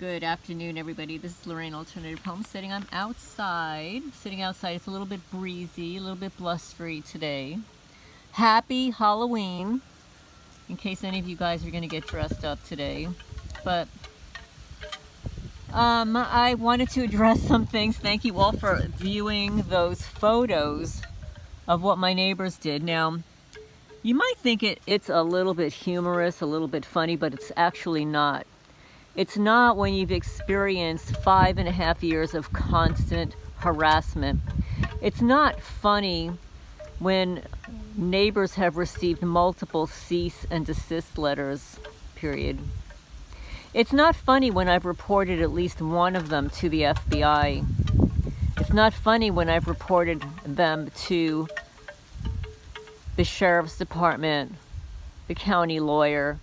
Good afternoon, everybody. This is Lorraine, Alternative Homesteading. I'm outside, sitting outside. It's a little bit breezy, a little bit blustery today. Happy Halloween, in case any of you guys are going to get dressed up today. But I wanted to address some things. Thank you all for viewing those photos of what my neighbors did. Now, you might think it's a little bit humorous, a little bit funny, but it's actually not. It's not when you've experienced 5.5 years of constant harassment. It's not funny when neighbors have received multiple cease and desist letters, period. It's not funny when I've reported at least one of them to the FBI. It's not funny when I've reported them to the sheriff's department, the county lawyer,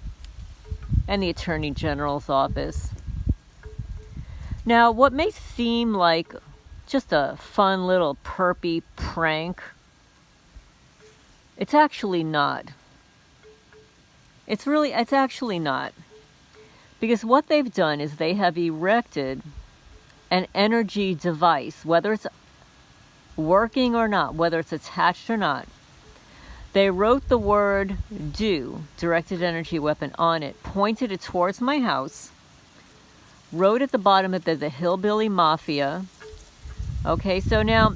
and the Attorney General's office. Now, what may seem like just a fun little perpy prank, it's actually not. It's actually not. Because what they've done is they have erected an energy device, whether it's working or not, whether it's attached or not. They wrote the word "do," directed energy weapon, on it, pointed it towards my house, wrote at the bottom of the Hillbilly Mafia. Okay, so now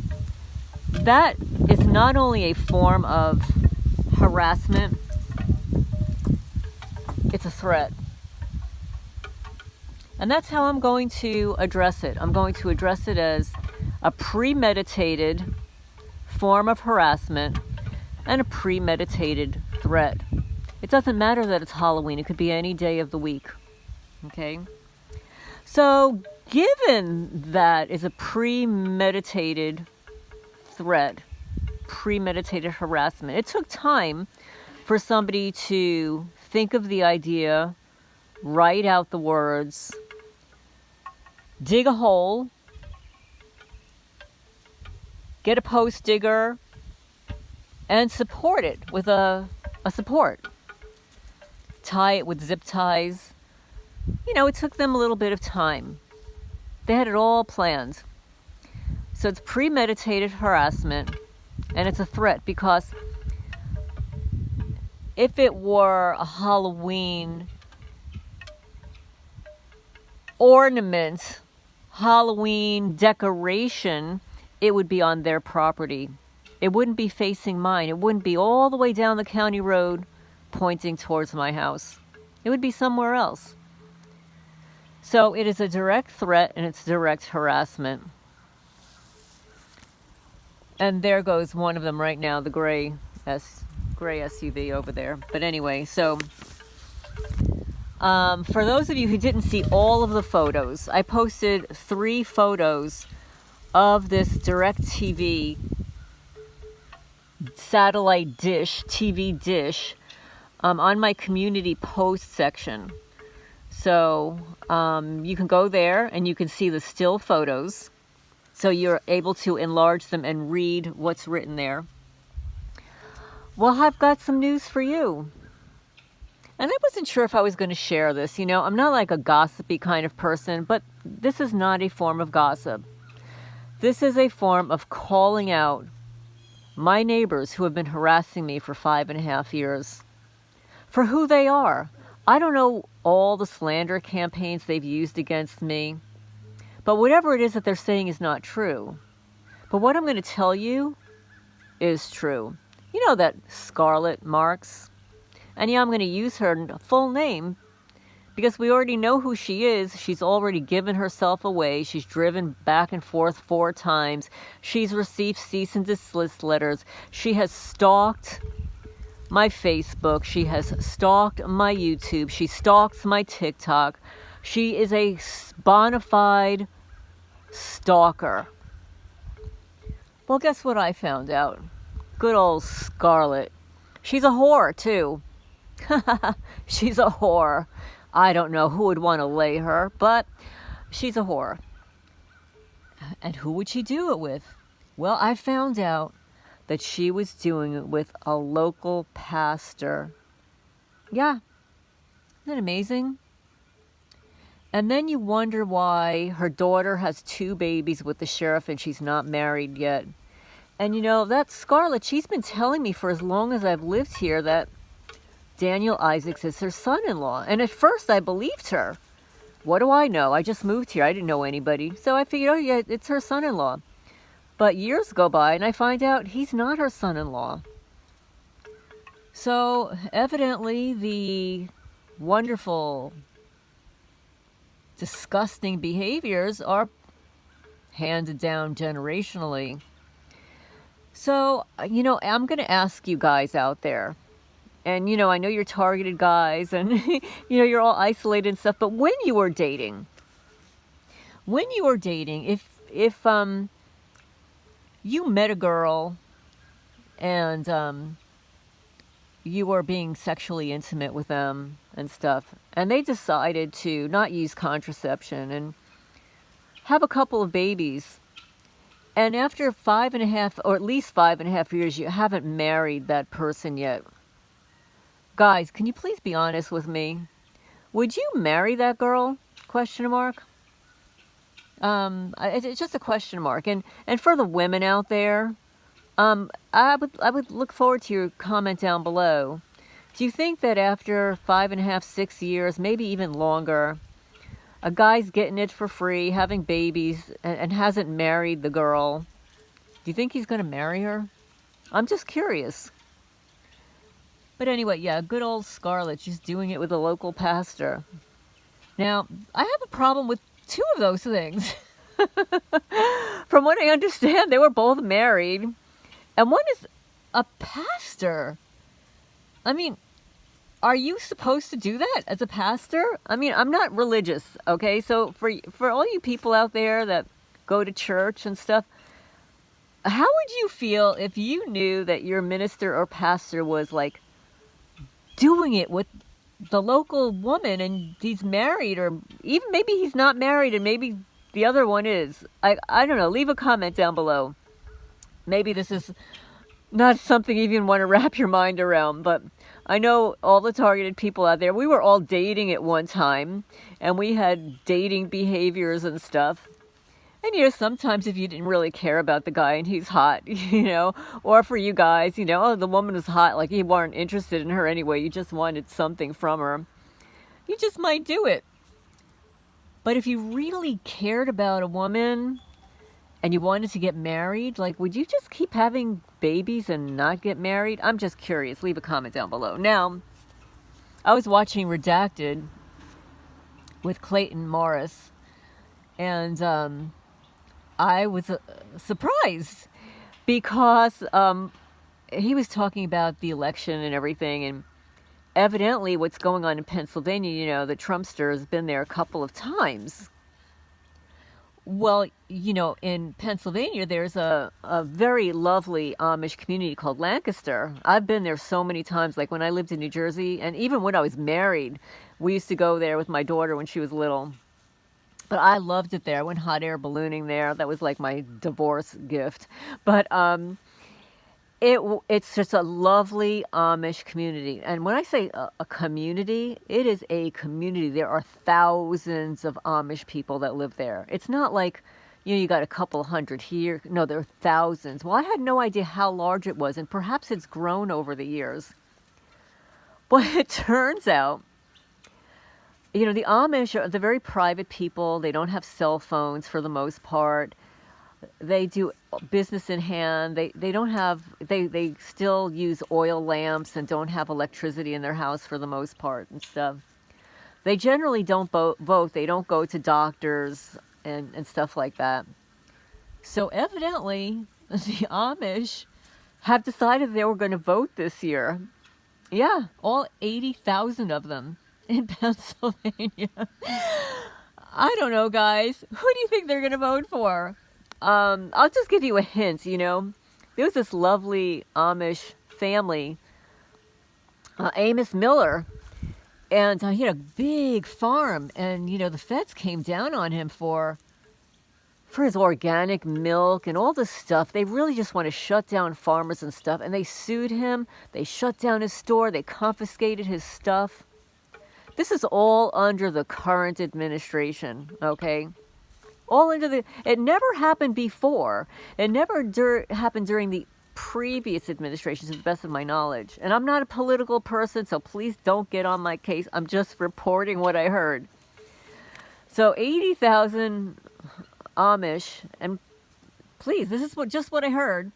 that is not only a form of harassment, it's a threat. And that's how I'm going to address it. I'm going to address it as a premeditated form of harassment and a premeditated threat. It doesn't matter that it's Halloween. It could be any day of the week. Okay? So, given that is a premeditated threat, premeditated harassment, it took time for somebody to think of the idea, write out the words, dig a hole, get a post digger, and support it with a support. Tie it with zip ties. You know, it took them a little bit of time. They had it all planned. So it's premeditated harassment, and it's a threat because if it were a Halloween ornament, Halloween decoration, it would be on their property. It wouldn't be facing mine. It wouldn't be all the way down the county road pointing towards my house. It would be somewhere else. So it is a direct threat and it's direct harassment. And there goes one of them right now, the gray SUV over there. But anyway, so for those of you who didn't see all of the photos, I posted 3 photos of this DirectTV satellite dish, TV dish, on my community post section. So you can go there and you can see the still photos. So you're able to enlarge them and read what's written there. Well, I've got some news for you. And I wasn't sure if I was going to share this. You know, I'm not like a gossipy kind of person, but this is not a form of gossip. This is a form of calling out my neighbors who have been harassing me for 5.5 years for who they are. I don't know all the slander campaigns they've used against me, but whatever it is that they're saying is not true. But what I'm going to tell you is true. You know that Scarlett Marks? And yeah, I'm going to use her full name because we already know who she is. She's already given herself away. She's driven back and forth 4 times. She's received cease and desist letters. She has stalked my Facebook. She has stalked my YouTube. She stalks my TikTok. She is a bona fide stalker. Well, guess what I found out? Good old Scarlett. She's a whore, too. She's a whore. I don't know who would want to lay her, but she's a whore. And who would she do it with? Well, I found out that she was doing it with a local pastor. Yeah. Isn't that amazing? And then you wonder why her daughter has 2 babies with the sheriff and she's not married yet. And you know, that Scarlett, she's been telling me for as long as I've lived here that Daniel Isaacs is her son-in-law. And at first I believed her. What do I know? I just moved here. I didn't know anybody. So I figured, oh yeah, it's her son-in-law. But years go by and I find out he's not her son-in-law. So evidently the wonderful, disgusting behaviors are handed down generationally. So, you know, I'm going to ask you guys out there, and, you know, I know you're targeted guys and, you know, you're all isolated and stuff, but when you were dating, if you met a girl and you were being sexually intimate with them and stuff, and they decided to not use contraception and have a couple of babies, and after 5.5, or at least 5.5 years, you haven't married that person yet. Guys, can you please be honest with me? Would you marry that girl? Question mark. It's just a question mark. And for the women out there, I would look forward to your comment down below. Do you think that after 5.5, 6 years, maybe even longer, a guy's getting it for free, having babies, and hasn't married the girl, do you think he's going to marry her? I'm just curious. But anyway, yeah, good old Scarlett, she's doing it with a local pastor. Now, I have a problem with 2 of those things. From what I understand, they were both married, and one is a pastor. I mean, are you supposed to do that as a pastor? I mean, I'm not religious, okay? So for all you people out there that go to church and stuff, how would you feel if you knew that your minister or pastor was like doing it with the local woman and he's married, or even maybe he's not married and maybe the other one is? I don't know. Leave a comment down below. Maybe this is not something you even want to wrap your mind around, but I know all the targeted people out there, we were all dating at one time, and we had dating behaviors and stuff. And, you know, sometimes if you didn't really care about the guy and he's hot, you know, or for you guys, you know, oh, the woman was hot, like you weren't interested in her anyway, you just wanted something from her, you just might do it. But if you really cared about a woman and you wanted to get married, like, would you just keep having babies and not get married? I'm just curious. Leave a comment down below. Now, I was watching Redacted with Clayton Morris, and I was surprised because he was talking about the election and everything, and evidently what's going on in Pennsylvania, you know, the Trumpster has been there a couple of times. Well, you know, in Pennsylvania, there's a very lovely Amish community called Lancaster. I've been there so many times, like when I lived in New Jersey, and even when I was married, we used to go there with my daughter when she was little. But I loved it there. I went hot air ballooning there. That was like my divorce gift. But it's just a lovely Amish community. And when I say a community, it is a community. There are thousands of Amish people that live there. It's not like, you know, you got a couple hundred here. No, there are thousands. Well, I had no idea how large it was, and perhaps it's grown over the years. But it turns out, you know, the Amish are the very private people. They don't have cell phones for the most part. They do business in hand. They don't have, they still use oil lamps and don't have electricity in their house for the most part and stuff. They generally don't vote. They don't go to doctors and stuff like that. So evidently, the Amish have decided they were going to vote this year. Yeah, all 80,000 of them in Pennsylvania. I don't know, guys. Who do you think they're going to vote for? I'll just give you a hint, you know. There was this lovely Amish family, Amos Miller, and he had a big farm, and, you know, the feds came down on him for his organic milk and all this stuff. They really just want to shut down farmers and stuff, and they sued him. They shut down his store. They confiscated his stuff. This is all under the current administration, okay? All under the... It never happened before. It never happened during the previous administration, to the best of my knowledge. And I'm not a political person, so please don't get on my case. I'm just reporting what I heard. So 80,000 Amish, and please, this is just what I heard,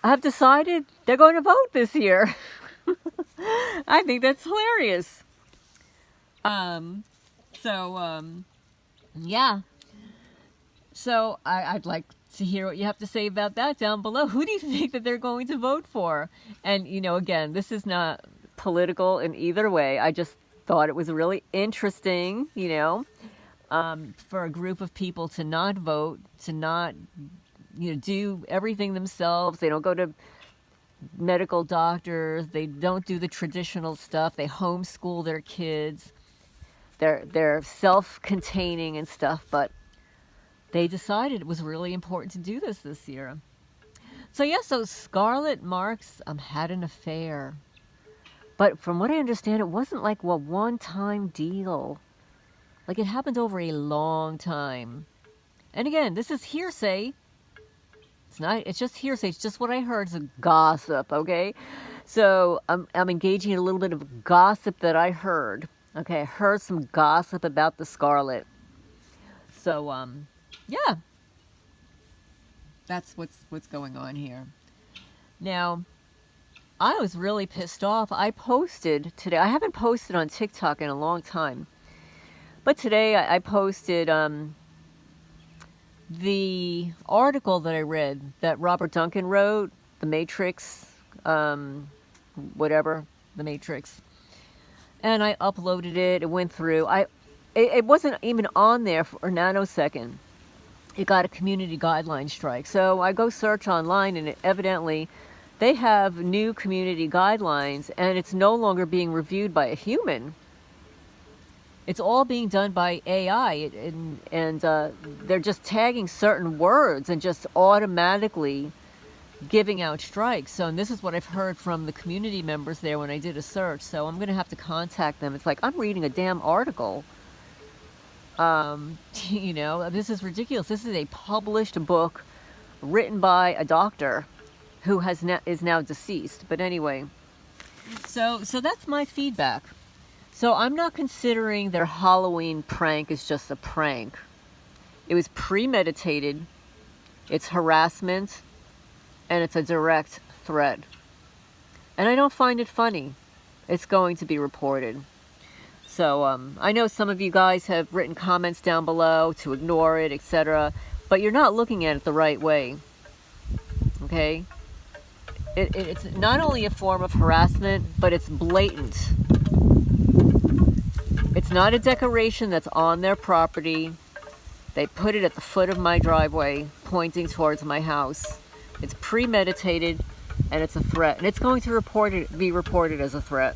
have decided they're going to vote this year. I think that's hilarious. Yeah. So I'd like to hear what you have to say about that down below. Who do you think that they're going to vote for? And, you know, again, this is not political in either way. I just thought it was really interesting, you know, for a group of people to not vote, to not, you know, do everything themselves. They don't go to medical doctors. They don't do the traditional stuff. They homeschool their kids. They're self-containing and stuff, but they decided it was really important to do this year. So yeah, so Scarlett Marks had an affair. But from what I understand, it wasn't like a one-time deal. Like, it happened over a long time. And again, this is hearsay. It's just hearsay. It's just what I heard. It's a gossip, okay? So I'm engaging in a little bit of gossip that I heard. Okay, I heard some gossip about the Scarlett. So, yeah. That's what's going on here. Now, I was really pissed off. I posted today. I haven't posted on TikTok in a long time. But today I posted the article that I read that Robert Duncan wrote, The Matrix, whatever, The Matrix. And I uploaded it. It went through. It wasn't even on there for a nanosecond. It got a community guideline strike. So I go search online, and evidently they have new community guidelines, and it's no longer being reviewed by a human. It's all being done by AI, and they're just tagging certain words and just automatically giving out strikes. So, and this is what I've heard from the community members there when I did a search. So I'm going to have to contact them. It's like, I'm reading a damn article. You know, this is ridiculous. This is a published book written by a doctor who is now deceased. But anyway, so that's my feedback. So I'm not considering their Halloween prank as just a prank. It was premeditated. It's harassment. And it's a direct threat. And I don't find it funny. It's going to be reported. So I know some of you guys have written comments down below to ignore it, etc. But you're not looking at it the right way. Okay? It's not only a form of harassment, but it's blatant. It's not a decoration that's on their property. They put it at the foot of my driveway, pointing towards my house. It's premeditated, and it's a threat. And it's going to be reported as a threat.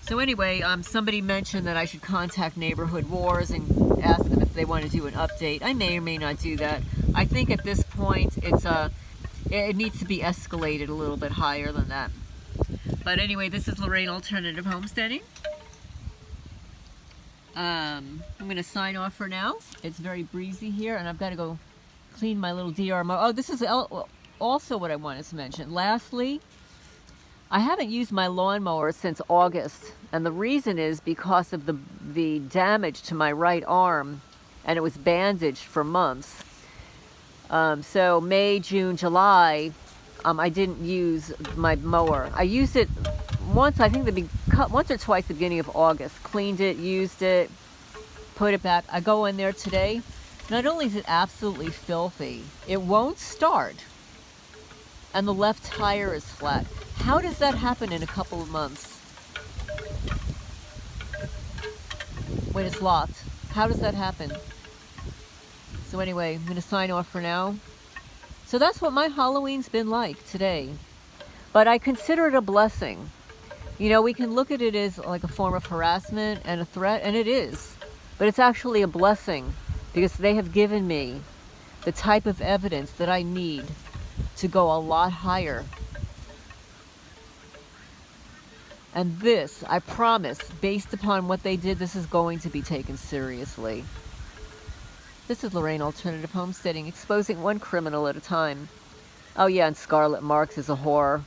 So anyway, somebody mentioned that I should contact Neighborhood Wars and ask them if they want to do an update. I may or may not do that. I think at this point, it needs to be escalated a little bit higher than that. But anyway, this is Lorraine Alternative Homesteading. I'm going to sign off for now. It's very breezy here, and I've got to go clean my little DRMO. Oh, this is also what I wanted to mention. Lastly, I haven't used my lawnmower since August, and the reason is because of the damage to my right arm, and it was bandaged for months. So May, June, July, I didn't use my mower. I used it once, I think once or twice at the beginning of August. Cleaned it, used it, put it back. I go in there today. Not only is it absolutely filthy, it won't start. And the left tire is flat. How does that happen in a couple of months? When it's locked. How does that happen? So anyway, I'm going to sign off for now. So that's what my Halloween's been like today. But I consider it a blessing. You know, we can look at it as like a form of harassment and a threat, and it is. But it's actually a blessing because they have given me the type of evidence that I need to go a lot higher. And this, I promise, based upon what they did, this is going to be taken seriously. This is Lorraine Alternative Homesteading, exposing one criminal at a time. Oh yeah, and Scarlett Marks is a whore.